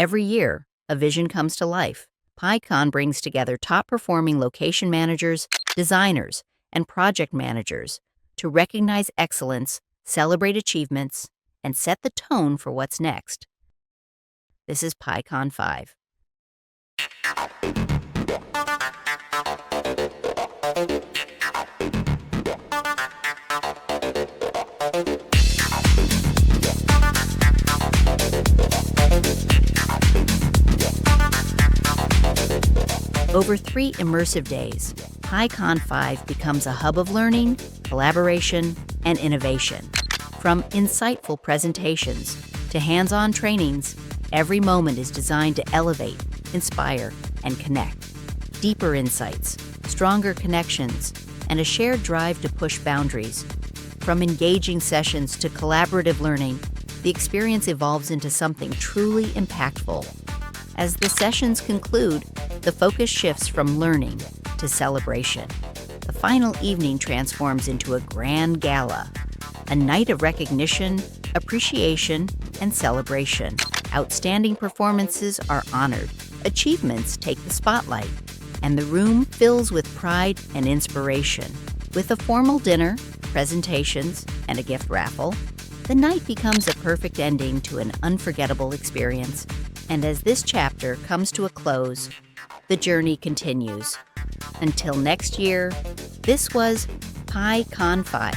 Every year, a vision comes to life. PyCon brings together top-performing location managers, designers, and project managers to recognize excellence, celebrate achievements, and set the tone for what's next. This is PyCon 5. Over 3 immersive days, PyCon 5 becomes a hub of learning, collaboration, and innovation. From insightful presentations to hands-on trainings, every moment is designed to elevate, inspire, and connect. Deeper insights, stronger connections, and a shared drive to push boundaries. From engaging sessions to collaborative learning, the experience evolves into something truly impactful. As the sessions conclude, the focus shifts from learning to celebration. The final evening transforms into a grand gala, a night of recognition, appreciation, and celebration. Outstanding performances are honored, achievements take the spotlight, and the room fills with pride and inspiration. With a formal dinner, presentations, and a gift raffle, the night becomes a perfect ending to an unforgettable experience. And as this chapter comes to a close, the journey continues. Until next year, this was PyCon 5.